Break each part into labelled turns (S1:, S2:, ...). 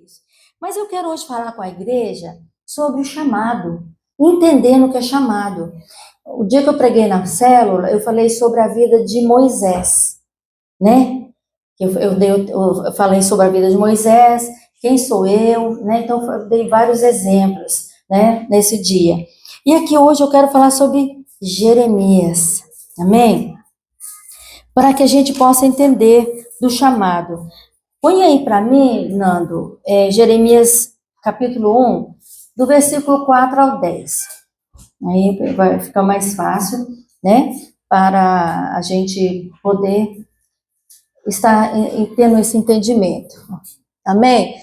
S1: isso. Mas eu quero hoje falar com a igreja sobre o chamado, entendendo o que é chamado. O dia que eu preguei na célula, eu falei sobre a vida de Moisés, né? Eu falei sobre a vida de Moisés, quem sou eu, né? Então, eu dei vários exemplos, né, nesse dia. E aqui hoje eu quero falar sobre Jeremias, amém? Para que a gente possa entender do chamado. Põe aí para mim, Nando, Jeremias capítulo 1, do versículo 4 ao 10. Aí vai ficar mais fácil, né? Para a gente poder estar tendo esse entendimento. Amém?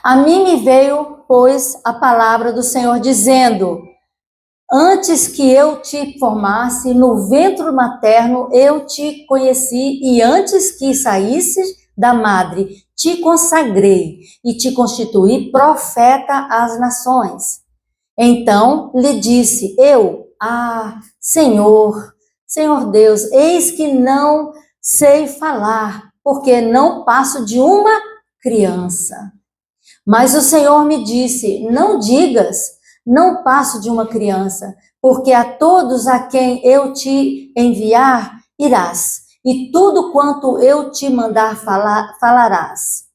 S1: A mim me veio, pois, a palavra do Senhor dizendo: antes que eu te formasse no ventre materno, eu te conheci, e antes que saísses da madre, te consagrei e te constituí profeta às nações. Então lhe disse eu: Senhor Deus, eis que não sei falar, porque não passo de uma criança. Mas o Senhor me disse: não digas, não passo de uma criança, porque a todos a quem eu te enviar irás, e tudo quanto eu te mandar falar, falarás.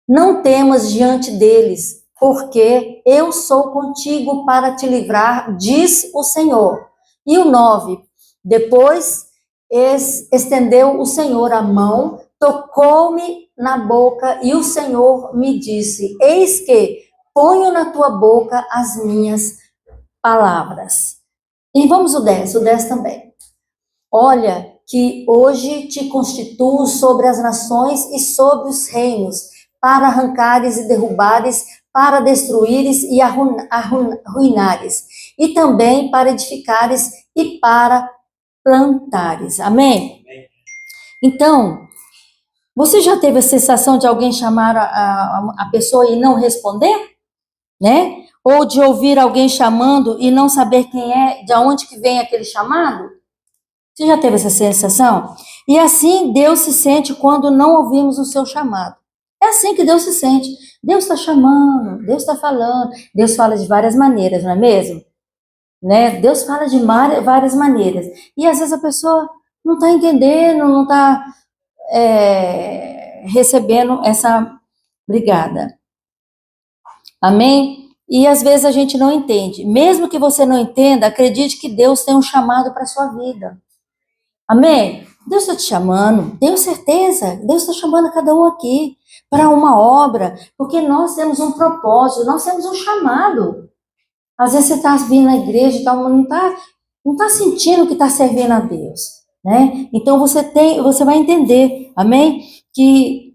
S1: Não temas diante deles, porque eu sou contigo para te livrar, diz o Senhor. E o 9, depois estendeu o Senhor a mão, tocou-me na boca, e o Senhor me disse: eis que ponho na tua boca as minhas palavras. E vamos o 10 também. Olha que hoje te constituo sobre as nações e sobre os reinos, para arrancares e derrubares, para destruíres e arruinares, e também para edificares e para plantares. Amém? Então, você já teve a sensação de alguém chamar a pessoa e não responder? Né? Ou de ouvir alguém chamando e não saber quem é, de onde que vem aquele chamado? Você já teve essa sensação? E assim Deus se sente quando não ouvimos o seu chamado. É assim que Deus se sente. Deus está chamando, Deus está falando. Deus fala de várias maneiras, não é mesmo? Né? Deus fala de várias maneiras. E às vezes a pessoa não está entendendo, não está recebendo essa brigada. Amém? E às vezes a gente não entende. Mesmo que você não entenda, acredite que Deus tem um chamado para a sua vida. Amém? Deus está te chamando, tenho certeza. Deus está chamando cada um aqui para uma obra, porque nós temos um propósito, nós temos um chamado. Às vezes você está vindo na igreja e tal, não está sentindo que está servindo a Deus, né? Então você vai entender, amém? Que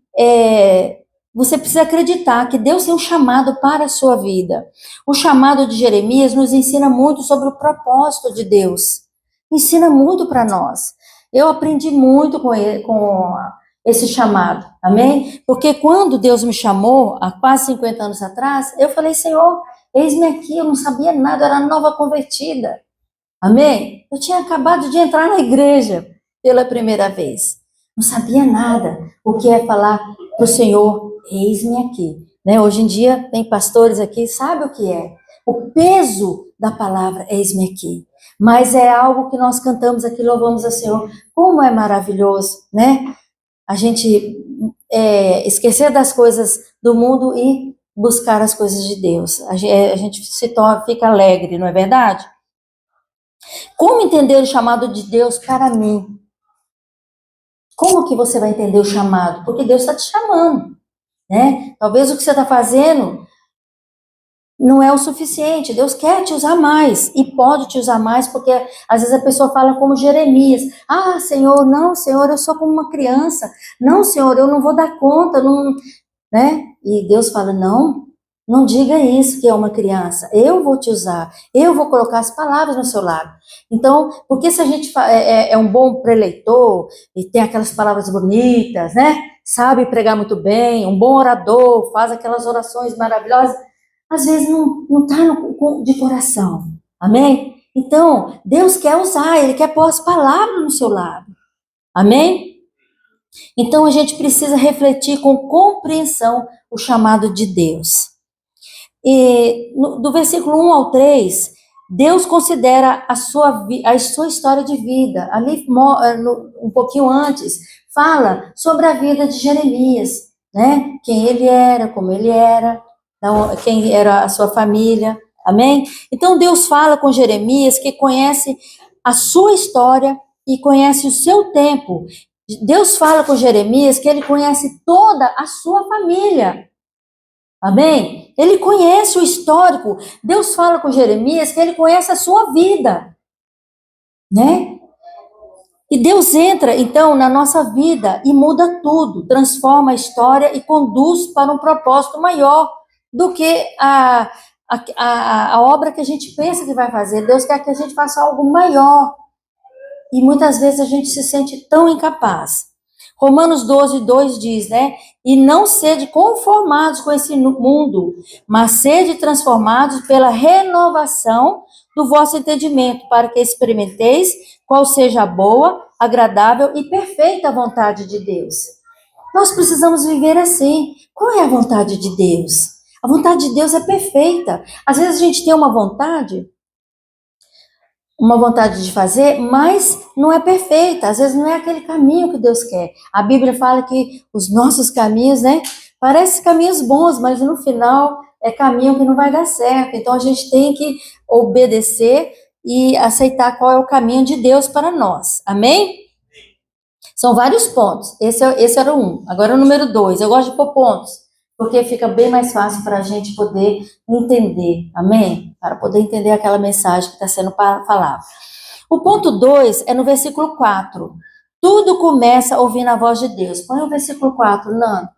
S1: você precisa acreditar que Deus tem um chamado para a sua vida. O chamado de Jeremias nos ensina muito sobre o propósito de Deus. Ensina muito para nós. Eu aprendi muito com esse chamado, amém? Porque quando Deus me chamou, há quase 50 anos atrás, eu falei: Senhor, eis-me aqui, eu não sabia nada, eu era nova convertida, amém? Eu tinha acabado de entrar na igreja pela primeira vez, não sabia nada o que é falar para o Senhor: eis-me aqui, né? Hoje em dia tem pastores aqui, sabe o que é? O peso da palavra eis-me aqui. Mas é algo que nós cantamos aqui, louvamos ao Senhor. Como é maravilhoso, né? A gente esquecer das coisas do mundo e buscar as coisas de Deus. A gente fica alegre, não é verdade? Como entender o chamado de Deus para mim? Como que você vai entender o chamado? Porque Deus está te chamando, né? Talvez o que você está fazendo não é o suficiente. Deus quer te usar mais e pode te usar mais, porque às vezes a pessoa fala como Jeremias: Senhor, não, Senhor, eu sou como uma criança. Não, Senhor, eu não vou dar conta, não, né? E Deus fala: não diga isso, que é uma criança. Eu vou te usar, eu vou colocar as palavras no seu lábio. Então, porque se a gente é um bom preleitor e tem aquelas palavras bonitas, né? Sabe pregar muito bem, um bom orador, faz aquelas orações maravilhosas, às vezes não está de coração, amém? Então, Deus quer usar, Ele quer pôr as palavras no seu lábio, amém? Então a gente precisa refletir com compreensão o chamado de Deus. E do versículo 1 ao 3, Deus considera a sua história de vida. Ali, um pouquinho antes, fala sobre a vida de Jeremias, né? Quem ele era, como ele era, quem era a sua família, amém? Então Deus fala com Jeremias, que conhece a sua história e conhece o seu tempo. Deus fala com Jeremias que ele conhece toda a sua família. Amém? Ele conhece o histórico. Deus fala com Jeremias que ele conhece a sua vida, né? E Deus entra, então, na nossa vida e muda tudo, transforma a história e conduz para um propósito maior do que a obra que a gente pensa que vai fazer. Deus quer que a gente faça algo maior. E muitas vezes a gente se sente tão incapaz. Romanos 12, 2 diz, né? E não sede conformados com esse mundo, mas sede transformados pela renovação do vosso entendimento, para que experimenteis qual seja a boa, agradável e perfeita vontade de Deus. Nós precisamos viver assim. Qual é a vontade de Deus? A vontade de Deus é perfeita. Às vezes a gente tem uma vontade de fazer, mas não é perfeita. Às vezes não é aquele caminho que Deus quer. A Bíblia fala que os nossos caminhos, né, parecem caminhos bons, mas no final é caminho que não vai dar certo. Então a gente tem que obedecer e aceitar qual é o caminho de Deus para nós. Amém? São vários pontos. Esse era um. Agora o número 2. Eu gosto de pôr pontos, porque fica bem mais fácil para a gente poder entender. Amém? Para poder entender aquela mensagem que está sendo falada. O ponto 2 é no versículo 4. Tudo começa ouvindo a voz de Deus. Põe o versículo 4, Nando.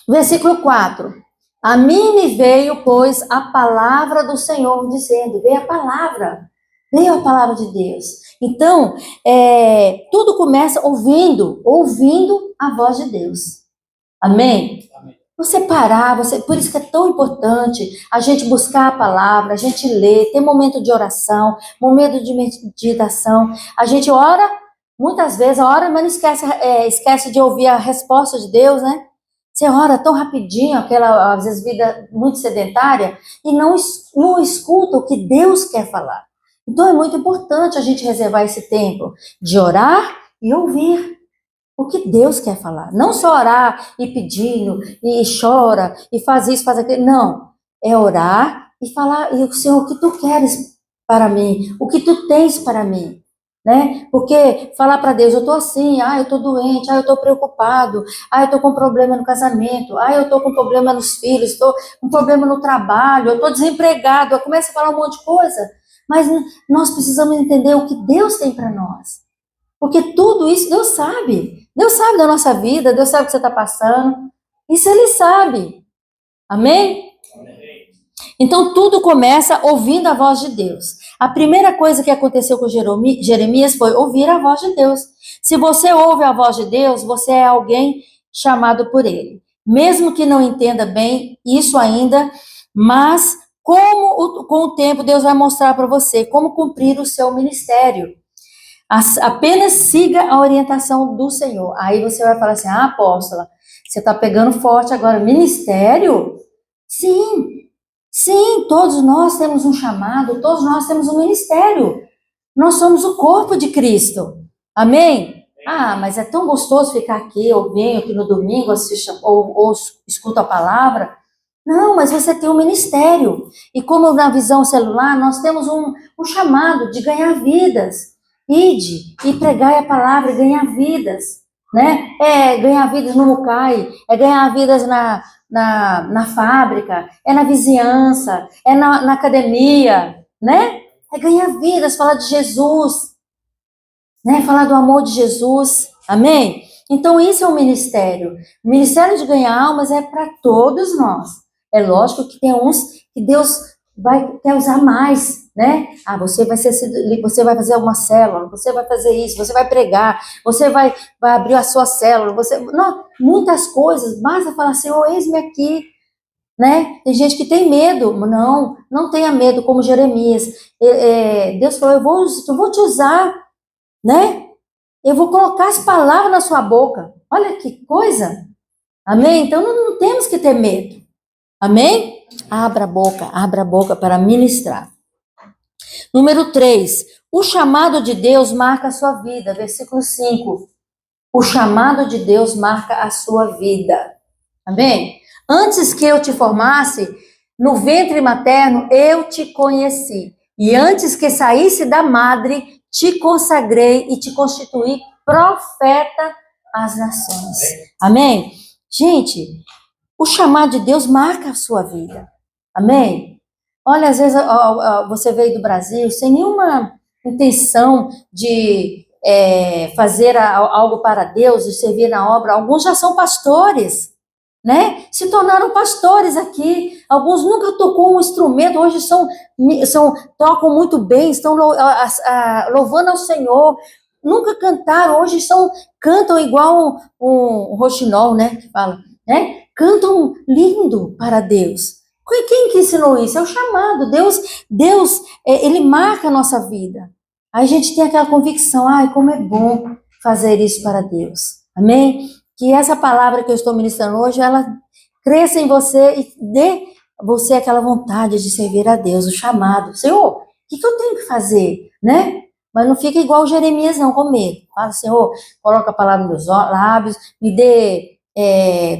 S1: Versículo 4. A mim me veio, pois, a palavra do Senhor dizendo. Veio a palavra de Deus. Então, tudo começa ouvindo a voz de Deus. Amém? Você parar, por isso que é tão importante a gente buscar a palavra, a gente ler, ter momento de oração, momento de meditação. A gente ora, muitas vezes ora, mas não esquece de ouvir a resposta de Deus, né? Você ora tão rapidinho, aquela, às vezes, vida muito sedentária, e não escuta o que Deus quer falar. Então é muito importante a gente reservar esse tempo de orar e ouvir o que Deus quer falar. Não só orar e pedindo, e chora, e faz isso, faz aquilo. Não. É orar e falar, e Senhor, o que tu queres para mim? O que tu tens para mim? Né? Porque falar para Deus, eu tô assim, eu tô doente, eu tô preocupado, eu tô com problema no casamento, eu tô com problema nos filhos, tô com problema no trabalho, eu tô desempregado, eu começo a falar um monte de coisa. Mas nós precisamos entender o que Deus tem para nós. Porque tudo isso Deus sabe. Deus sabe da nossa vida, Deus sabe o que você está passando. Isso Ele sabe. Amém? Então tudo começa ouvindo a voz de Deus. A primeira coisa que aconteceu com Jeremias foi ouvir a voz de Deus. Se você ouve a voz de Deus, você é alguém chamado por Ele. Mesmo que não entenda bem isso ainda, mas com o tempo Deus vai mostrar para você como cumprir o seu ministério. Apenas siga a orientação do Senhor. Aí você vai falar assim, apóstola, você está pegando forte agora. Ministério? Sim, todos nós temos um chamado, todos nós temos um ministério. Nós somos o corpo de Cristo. Amém? Mas é tão gostoso ficar aqui, eu venho aqui no domingo, assisto, ou escuto a palavra. Não, mas você tem um ministério. E como na visão celular, nós temos um chamado de ganhar vidas. Ide e pregai a palavra e ganhar vidas, né? Ganhar vidas no Mucai, ganhar vidas na fábrica, na vizinhança, na academia, né? Ganhar vidas, falar de Jesus, né? Falar do amor de Jesus, amém? Então isso é um ministério. O ministério de ganhar almas é para todos nós. É lógico que tem uns que Deus quer usar mais, né? Você vai fazer uma célula, você vai fazer isso, você vai pregar, você vai abrir a sua célula, não, muitas coisas, basta falar assim, eis-me aqui, né? Tem gente que tem medo, não tenha medo, como Jeremias. Deus falou, eu vou te usar, né? Eu vou colocar as palavras na sua boca. Olha que coisa. Amém? Então não temos que ter medo. Amém? Abra a boca para ministrar. Número 3. O chamado de Deus marca a sua vida. Versículo 5. O chamado de Deus marca a sua vida. Amém? Antes que eu te formasse, no ventre materno, eu te conheci. E antes que saísse da madre, te consagrei e te constituí profeta às nações. Amém? Gente, o chamado de Deus marca a sua vida. Amém? Olha, às vezes você veio do Brasil sem nenhuma intenção de fazer algo para Deus, de servir na obra. Alguns já são pastores, né? Se tornaram pastores aqui. Alguns nunca tocou um instrumento, hoje tocam muito bem, estão louvando ao Senhor. Nunca cantaram, hoje cantam igual um roxinol, né? Que fala, né? Cantam lindo para Deus. Quem que ensinou isso? É o chamado. Deus, ele marca a nossa vida. Aí a gente tem aquela convicção, como é bom fazer isso para Deus. Amém? Que essa palavra que eu estou ministrando hoje, ela cresça em você e dê a você aquela vontade de servir a Deus, o chamado. Senhor, o que eu tenho que fazer? Né? Mas não fica igual Jeremias não, com medo. Fala, Senhor, coloca a palavra nos meus lábios, me dê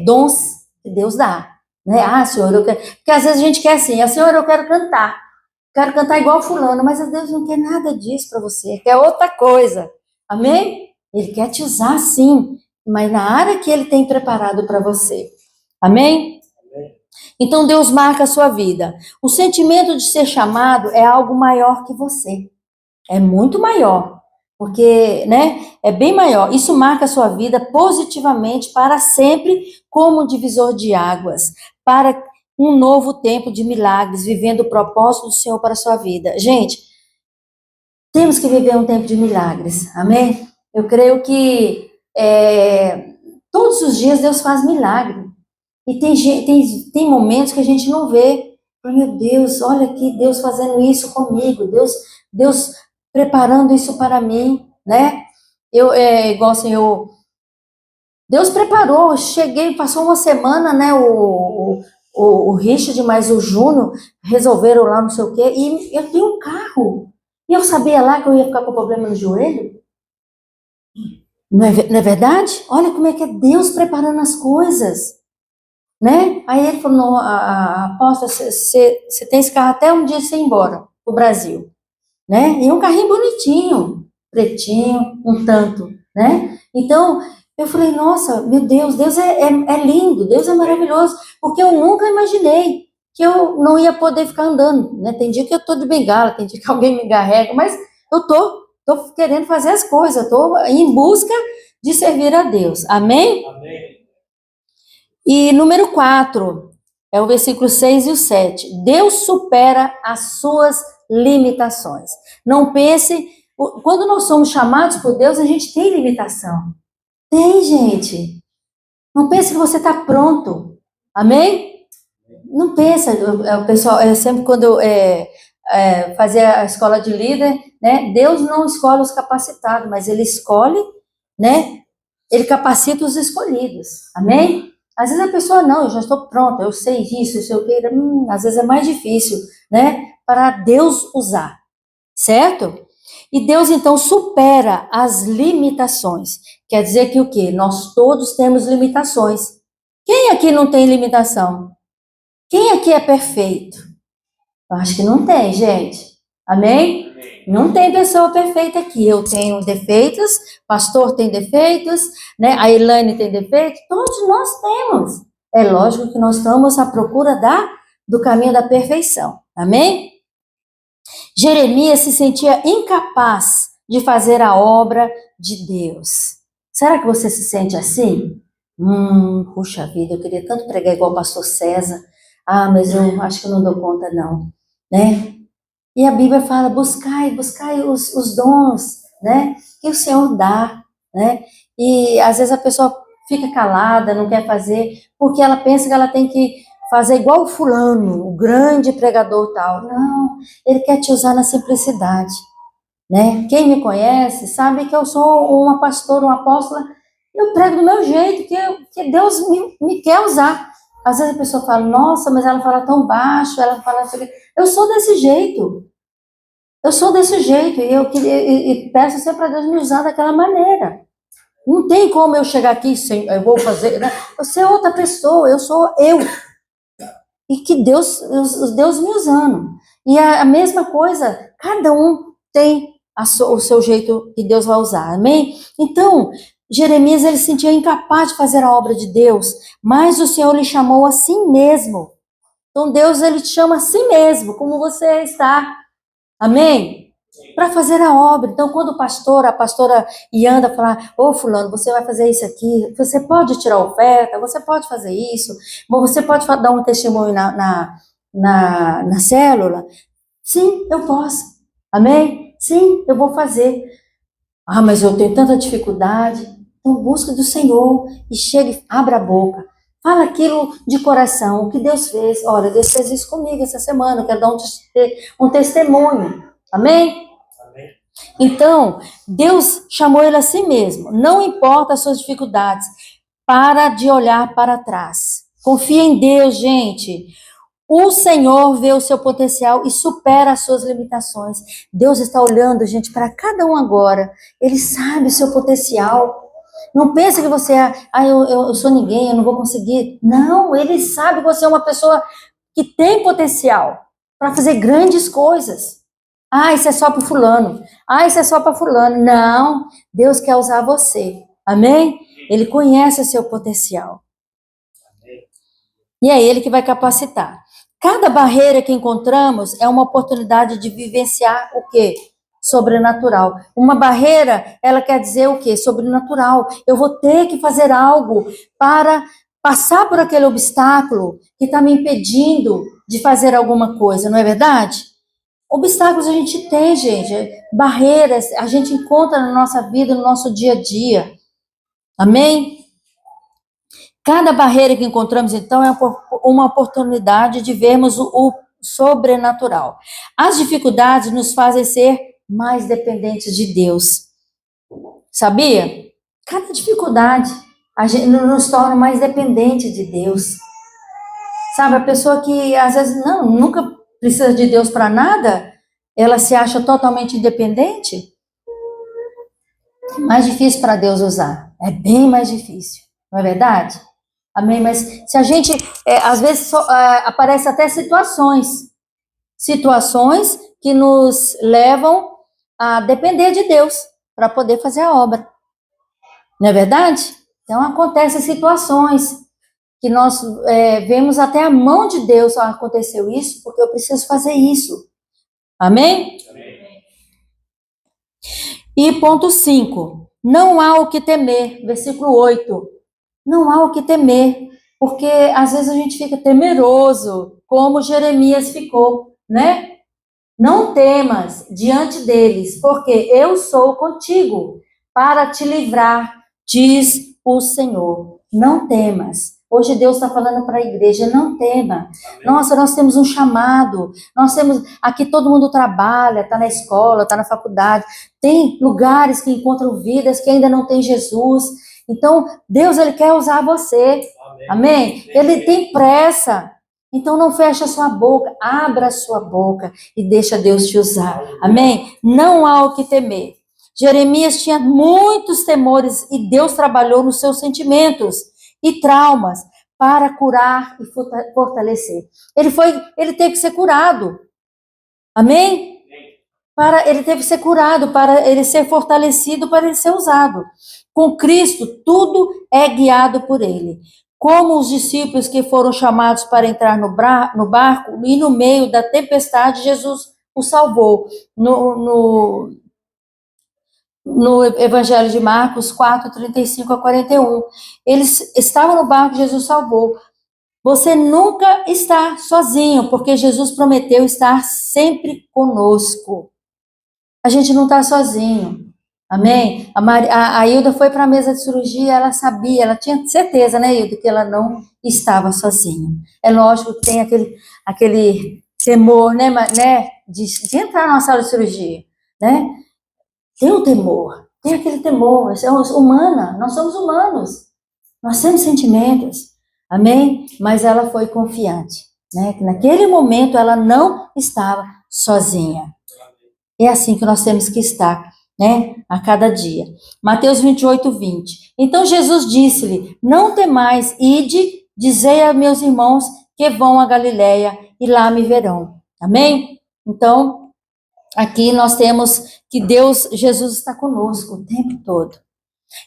S1: dons que Deus dá. Né? Senhor, eu quero... Porque às vezes a gente quer assim, Senhor, eu quero cantar igual fulano, mas Deus não quer nada disso para você, quer outra coisa. Amém? Ele quer te usar sim, mas na área que ele tem preparado para você. Amém? Então Deus marca a sua vida. O sentimento de ser chamado é algo maior que você. É muito maior. Porque, né, é bem maior. Isso marca a sua vida positivamente para sempre como um divisor de águas. Para um novo tempo de milagres, vivendo o propósito do Senhor para a sua vida. Gente, temos que viver um tempo de milagres. Amém? Eu creio que todos os dias Deus faz milagre. E tem momentos que a gente não vê. Meu Deus, olha aqui, Deus fazendo isso comigo. Deus preparando isso para mim, né? Igual assim, Deus preparou, cheguei, passou uma semana, né? O Richard mais o Júnior resolveram lá não sei o quê, e eu tenho um carro. E eu sabia lá que eu ia ficar com problema no joelho. Não é verdade? Olha como é que é Deus preparando as coisas, né? Aí ele falou, apóstolo, você tem esse carro até um dia você ir embora pro Brasil, né? E um carrinho bonitinho, pretinho, um tanto, né? Então, eu falei, nossa, meu Deus é lindo, Deus é maravilhoso, porque eu nunca imaginei que eu não ia poder ficar andando, né? Tem dia que eu tô de bengala, tem dia que alguém me carrega, mas eu tô querendo fazer as coisas, eu tô em busca de servir a Deus. Amém?
S2: Amém.
S1: E número 4, é o versículo 6 e o 7. Deus supera as suas limitações. Não pense, quando nós somos chamados por Deus, a gente tem limitação. Tem, gente. Não pense que você está pronto. Amém? Não pensa, o pessoal, sempre quando eu fazia a escola de líder, né? Deus não escolhe os capacitados, mas Ele escolhe, né? Ele capacita os escolhidos. Amém? Às vezes a pessoa, não, eu já estou pronta, eu sei isso, eu sei o que, às vezes é mais difícil, né? Para Deus usar, certo? E Deus, então, supera as limitações. Quer dizer que o quê? Nós todos temos limitações. Quem aqui não tem limitação? Quem aqui é perfeito? Eu acho que não tem, gente. Amém? Não tem pessoa perfeita aqui. Eu tenho defeitos, pastor tem defeitos, né? A Elaine tem defeitos, todos nós temos. É lógico que nós estamos à procura do caminho da perfeição. Amém? Jeremias se sentia incapaz de fazer a obra de Deus. Será que você se sente assim? Puxa vida, eu queria tanto pregar igual o pastor César. Mas eu acho que eu não dou conta não, né? E a Bíblia fala, buscai os dons, né? Que o Senhor dá, né? E às vezes a pessoa fica calada, não quer fazer, porque ela pensa que ela tem que fazer igual o fulano, o grande pregador tal. Não, ele quer te usar na simplicidade. né? Quem me conhece sabe que eu sou uma pastora, uma apóstola, eu prego do meu jeito, que Deus me quer usar. Às vezes a pessoa fala, nossa, mas ela fala tão baixo, ela fala assim, eu sou desse jeito. Eu sou desse jeito e peço sempre para Deus me usar daquela maneira. Não tem como eu chegar aqui sem, eu vou fazer, né? Você é outra pessoa, eu sou eu. E que Deus me usando. E a mesma coisa, cada um tem o seu jeito que Deus vai usar, amém? Então, Jeremias, ele se sentia incapaz de fazer a obra de Deus, mas o Senhor lhe chamou a si mesmo. Então, Deus, ele te chama a si mesmo, como você está, amém? Para fazer a obra. Então, quando a pastora Ianda falar, ô fulano, você vai fazer isso aqui, você pode tirar oferta, você pode fazer isso, você pode dar um testemunho na célula? Sim, eu posso. Amém? Sim, eu vou fazer. Ah, mas eu tenho tanta dificuldade. Então, busca do Senhor e chegue, abra a boca. Fala aquilo de coração, o que Deus fez. Olha, Deus fez isso comigo essa semana, eu quero dar um testemunho. Amém? Então, Deus chamou ele a si mesmo. Não importa as suas dificuldades. Para de olhar para trás. Confia em Deus, gente. O Senhor vê o seu potencial e supera as suas limitações. Deus está olhando, gente, para cada um agora. Ele sabe o seu potencial. Não pense que você é, eu sou ninguém, eu não vou conseguir. Não, ele sabe que você é uma pessoa que tem potencial para fazer grandes coisas. Ah, isso é só para fulano. Ah, isso é só para fulano. Não, Deus quer usar você. Amém? Ele conhece o seu potencial. E é ele que vai capacitar. Cada barreira que encontramos é uma oportunidade de vivenciar o quê? Sobrenatural. Uma barreira, ela quer dizer o quê? Sobrenatural. Eu vou ter que fazer algo para passar por aquele obstáculo que está me impedindo de fazer alguma coisa, não é verdade? Obstáculos a gente tem, gente. Barreiras a gente encontra na nossa vida, no nosso dia a dia. Amém? Cada barreira que encontramos, então, é uma oportunidade de vermos o sobrenatural. As dificuldades nos fazem ser mais dependentes de Deus. Sabia? Cada dificuldade a gente nos torna mais dependentes de Deus. Sabe, a pessoa que às vezes nunca precisa de Deus para nada, ela se acha totalmente independente. É mais difícil para Deus usar. É bem mais difícil, não é verdade? Amém? Mas se a gente, às vezes, aparece até situações que nos levam a depender de Deus para poder fazer a obra. Não é verdade? Então, acontecem situações que nós vemos até a mão de Deus. Aconteceu isso porque eu preciso fazer isso. Amém? Amém. E ponto 5. Não há o que temer. Versículo 8. Não há o que temer, porque às vezes a gente fica temeroso, como Jeremias ficou, né? Não temas diante deles, porque eu sou contigo para te livrar, diz o Senhor. Não temas. Hoje Deus está falando para a igreja, não tema. Nossa, nós temos um chamado, nós temos, aqui todo mundo trabalha, está na escola, está na faculdade, tem lugares que encontram vidas que ainda não tem Jesus. Então, Deus, ele quer usar você. Amém? Ele tem pressa. Então, não feche a sua boca, abra a sua boca e deixa Deus te usar. Amém? Não há o que temer. Jeremias tinha muitos temores e Deus trabalhou nos seus sentimentos e traumas para curar e fortalecer. Ele teve que ser curado. Amém? Ele teve que ser curado, para ele ser fortalecido, para ele ser usado. Com Cristo, tudo é guiado por ele. Como os discípulos que foram chamados para entrar no barco e no meio da tempestade, Jesus os salvou. No Evangelho de Marcos 4, 35 a 41. Eles estavam no barco, Jesus salvou. Você nunca está sozinho, porque Jesus prometeu estar sempre conosco. A gente não está sozinho. Amém? A Hilda foi para a mesa de cirurgia, ela sabia, ela tinha certeza, né, Hilda, que ela não estava sozinha. É lógico que tem aquele temor, né, de entrar numa sala de cirurgia, né? tem um temor, tem aquele temor, isso é humana, nós somos humanos, nós temos sentimentos, amém? Mas ela foi confiante, né? Que naquele momento ela não estava sozinha. É assim que nós temos que estar, né? A cada dia. Mateus 28, 20. Então Jesus disse-lhe, não temais, ide, dizei a meus irmãos que vão a Galiléia e lá me verão. Amém? Então, aqui nós temos que Jesus está conosco o tempo todo.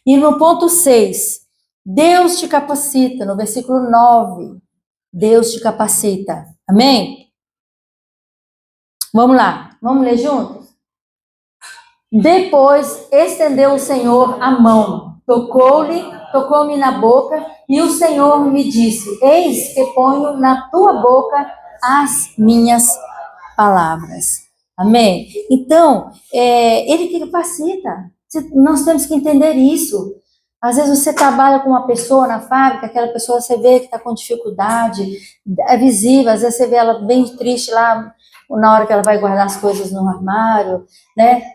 S1: E no ponto 6, Deus te capacita, no versículo 9, Deus te capacita. Amém? Vamos lá, vamos ler juntos? Depois estendeu o Senhor a mão, tocou-me na boca, e o Senhor me disse, eis que ponho na tua boca as minhas palavras. Amém? Então, ele que capacita. Nós temos que entender isso. Às vezes você trabalha com uma pessoa na fábrica, aquela pessoa você vê que está com dificuldade, é visível, às vezes você vê ela bem triste lá, na hora que ela vai guardar as coisas no armário, né,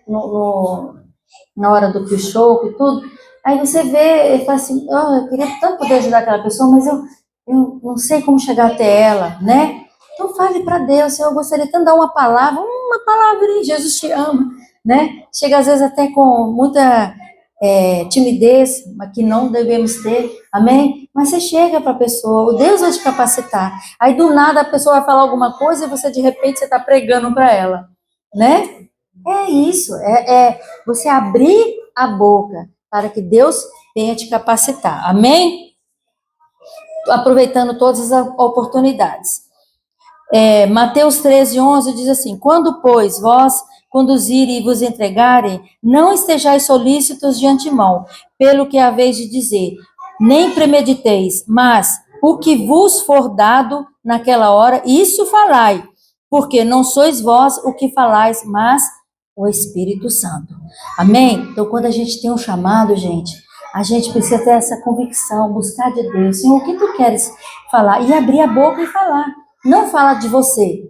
S1: na hora do pichoco e tudo. Aí você vê e fala assim, oh, eu queria tanto poder ajudar aquela pessoa, mas eu não sei como chegar até ela, né? Então fale para Deus, Senhor, eu gostaria tanto de dar uma palavrinha, Jesus te ama, né? Chega às vezes até com muita timidez, mas que não devemos ter, amém? Mas você chega para a pessoa, o Deus vai te capacitar. Aí do nada a pessoa vai falar alguma coisa e você de repente você está pregando para ela, né? É isso, você abrir a boca para que Deus venha te capacitar, amém? Aproveitando todas as oportunidades. Mateus 13, 11 diz assim, quando, pois, vós conduzirem e vos entregarem, não estejais solícitos de antemão, pelo que haveis de dizer, nem premediteis, mas o que vos for dado naquela hora, isso falai, porque não sois vós o que falais, mas o Espírito Santo. Amém? Então, quando a gente tem um chamado, gente, a gente precisa ter essa convicção, buscar de Deus, Senhor, o que tu queres falar? E abrir a boca e falar. Não fala de você,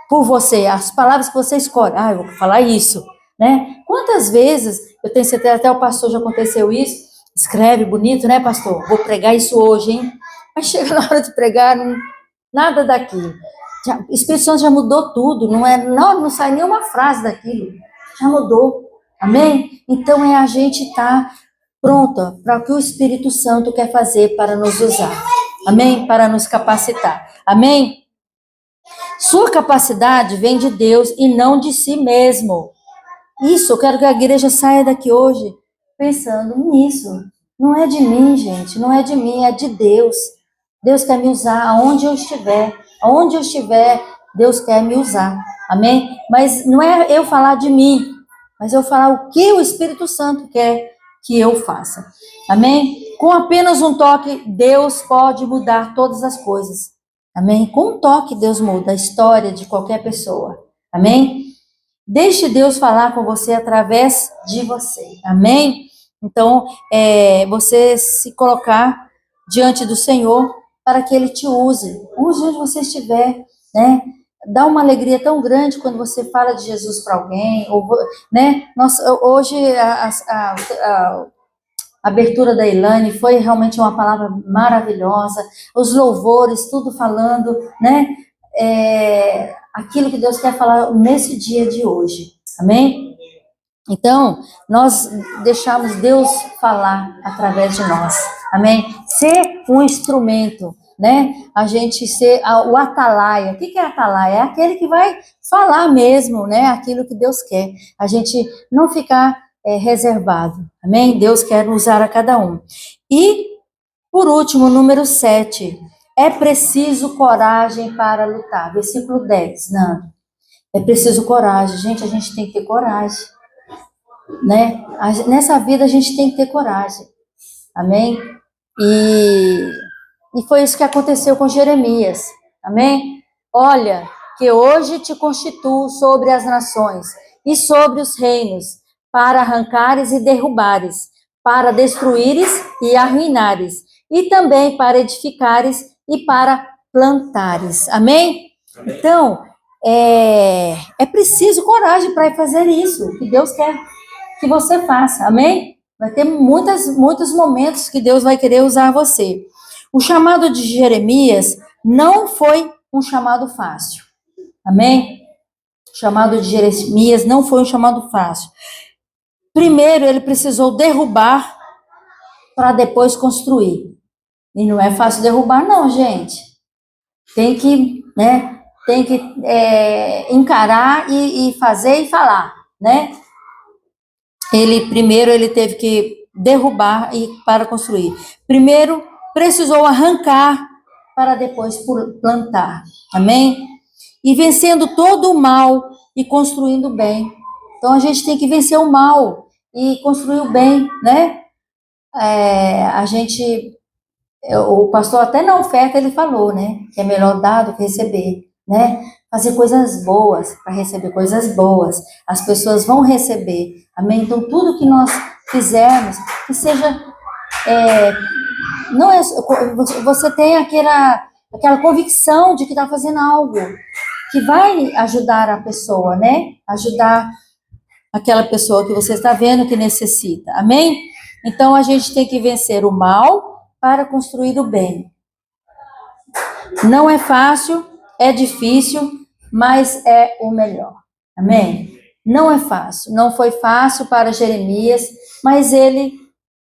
S1: por você, as palavras que você escolhe. Ah, eu vou falar isso, né? Quantas vezes, eu tenho certeza, até o pastor já aconteceu isso, escreve bonito, né, pastor? Vou pregar isso hoje, hein? Mas chega na hora de pregar, nada daquilo. O Espírito Santo já mudou tudo, não sai nenhuma frase daquilo, já mudou, amém? Então a gente estar pronta para o que o Espírito Santo quer fazer para nos usar, amém? Para nos capacitar, amém? Sua capacidade vem de Deus e não de si mesmo. Isso, eu quero que a igreja saia daqui hoje pensando nisso. Não é de mim, gente, não é de mim, é de Deus. Deus quer me usar aonde eu estiver. Aonde eu estiver, Deus quer me usar. Amém? Mas não é eu falar de mim, mas eu falar o que o Espírito Santo quer que eu faça. Amém? Com apenas um toque, Deus pode mudar todas as coisas. Amém? Com um toque, Deus muda a história de qualquer pessoa. Amém? Deixe Deus falar com você através de você. Amém? Então, você se colocar diante do Senhor para que Ele te use. Use onde você estiver, né? Dá uma alegria tão grande quando você fala de Jesus para alguém, né? Hoje a abertura da Ilane foi realmente uma palavra maravilhosa, os louvores, tudo falando, né? Aquilo que Deus quer falar nesse dia de hoje, amém? Então, nós deixamos Deus falar através de nós, amém? Ser um instrumento, né? A gente ser o atalaia. O que é atalaia? É aquele que vai falar mesmo, né? Aquilo que Deus quer. A gente não ficar reservado, amém? Deus quer usar a cada um. E, por último, número 7. É preciso coragem para lutar. Versículo 10, Nando. É preciso coragem. Gente, a gente tem que ter coragem, né? Nessa vida a gente tem que ter coragem. Amém? E foi isso que aconteceu com Jeremias. Amém? Olha, que hoje te constituo sobre as nações e sobre os reinos, para arrancares e derrubares, para destruíres e arruinares, e também para edificares e para plantares. Amém? Então, é preciso coragem para fazer isso, que Deus quer. que você faça, amém? Vai ter muitos momentos que Deus vai querer usar você. O chamado de Jeremias não foi um chamado fácil, amém? O chamado de Jeremias não foi um chamado fácil. Primeiro, ele precisou derrubar para depois construir. E não é fácil derrubar, não, gente. Tem que, né? Tem que encarar e fazer e falar, né? Primeiro ele teve que derrubar para construir. Primeiro precisou arrancar para depois plantar. Amém? E vencendo todo o mal e construindo o bem. Então a gente tem que vencer o mal e construir o bem, né? O pastor até na oferta ele falou, né? Que é melhor dar do que receber, né? Fazer coisas boas para receber coisas boas. As pessoas vão receber, amém? Então tudo que nós fizermos, que seja, não é, você tem aquela convicção de que está fazendo algo que vai ajudar a pessoa, né? Ajudar aquela pessoa que você está vendo que necessita, amém? Então a gente tem que vencer o mal para construir o bem. Não é fácil, é difícil, mas é o melhor. Amém? Não é fácil, não foi fácil para Jeremias, mas ele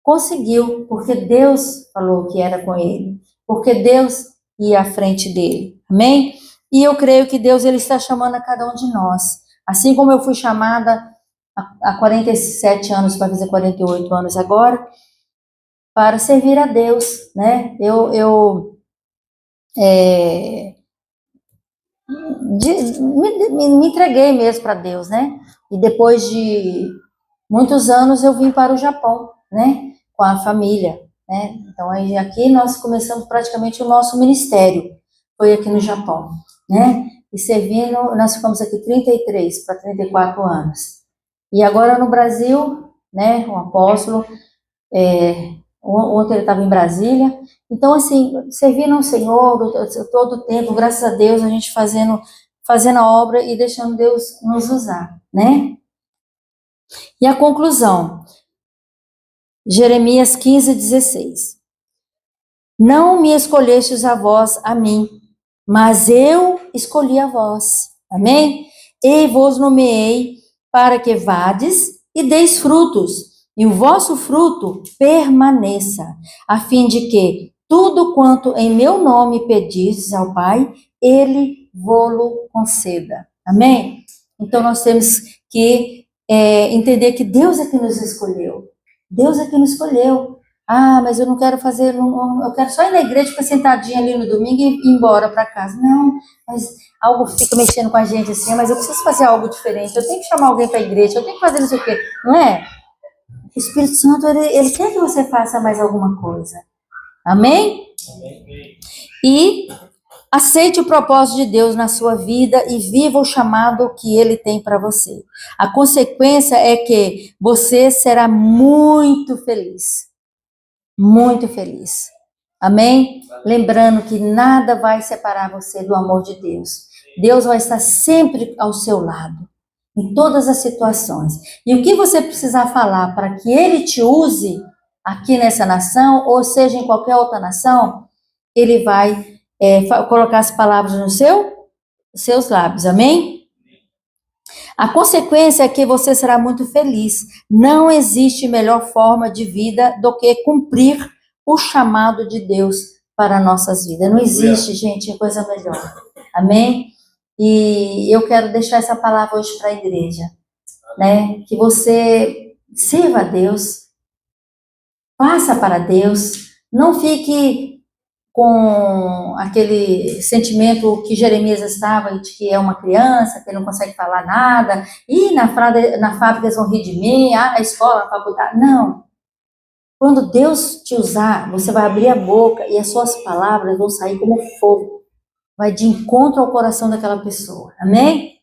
S1: conseguiu, porque Deus falou que era com ele, porque Deus ia à frente dele. Amém? E eu creio que Deus ele está chamando a cada um de nós. Assim como eu fui chamada há 47 anos, vai fazer 48 anos agora, para servir a Deus, né? Me entreguei mesmo para Deus, né? E depois de muitos anos eu vim para o Japão, né? Com a família, né? Então aí aqui nós começamos praticamente o nosso ministério, foi aqui no Japão, né? E servindo, nós ficamos aqui 33 para 34 anos. E agora no Brasil, né? O apóstolo, ontem ele estava em Brasília. Então, assim, servindo ao Senhor todo o tempo, graças a Deus, a gente fazendo a obra e deixando Deus nos usar, né? E a conclusão, Jeremias 15:16. Não me escolhestes a vós, a mim, mas eu escolhi a vós, amém? E vos nomeei para que vades e deis frutos, e o vosso fruto permaneça, a fim de que tudo quanto em meu nome pedistes ao Pai, Ele vô-lo conceda. Amém? Então nós temos que entender que Deus é que nos escolheu. Deus é que nos escolheu. Ah, mas eu não quero fazer, eu quero só ir na igreja, ficar sentadinha ali no domingo e ir embora para casa. Não, mas algo fica mexendo com a gente assim, mas eu preciso fazer algo diferente, eu tenho que chamar alguém para a igreja, eu tenho que fazer não sei o quê, não é? O Espírito Santo, ele quer que você faça mais alguma coisa. Amém? Amém. E aceite o propósito de Deus na sua vida e viva o chamado que Ele tem para você. A consequência é que você será muito feliz. Muito feliz. Amém? Lembrando que nada vai separar você do amor de Deus. Deus vai estar sempre ao seu lado, em todas as situações. E o que você precisar falar para que Ele te use aqui nessa nação, ou seja, em qualquer outra nação, Ele vai colocar as palavras nos seus lábios. Amém? A consequência é que você será muito feliz. Não existe melhor forma de vida do que cumprir o chamado de Deus para nossas vidas. Não existe, gente, coisa melhor. Amém? E eu quero deixar essa palavra hoje para a igreja, né? Que você sirva a Deus, faça para Deus, não fique com aquele sentimento que Jeremias estava, de que é uma criança, que não consegue falar nada, e na fábrica eles vão rir de mim, na escola, na faculdade. Não. Quando Deus te usar, você vai abrir a boca e as suas palavras vão sair como fogo. Vai de encontro ao coração daquela pessoa. Amém?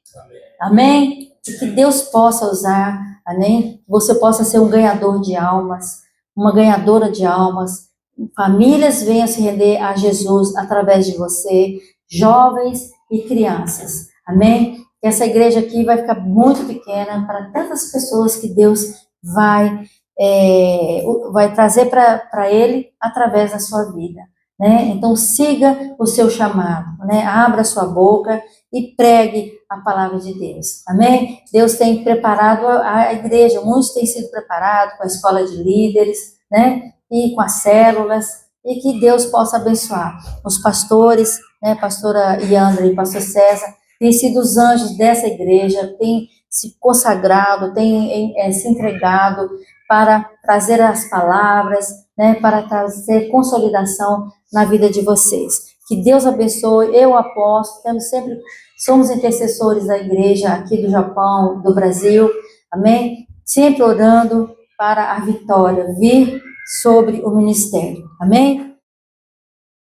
S1: Amém? E que Deus possa usar, amém? Que você possa ser um ganhador de almas, uma ganhadora de almas. Famílias venham se render a Jesus através de você, jovens e crianças. Amém? Que essa igreja aqui vai ficar muito pequena para tantas pessoas que Deus vai trazer para ele através da sua vida, né? Então siga o seu chamado, né? Abra sua boca e pregue a palavra de Deus, amém? Deus tem preparado a igreja, muitos têm sido preparados com a escola de líderes, né? E com as células, e que Deus possa abençoar os pastores, né? Pastora Yandra e pastor César, têm sido os anjos dessa igreja, têm se consagrado, têm se entregado para trazer as palavras, né? Para trazer consolidação na vida de vocês. Que Deus abençoe, eu aposto, somos intercessores da igreja aqui do Japão, do Brasil, amém? Sempre orando para a vitória vir sobre o ministério, amém?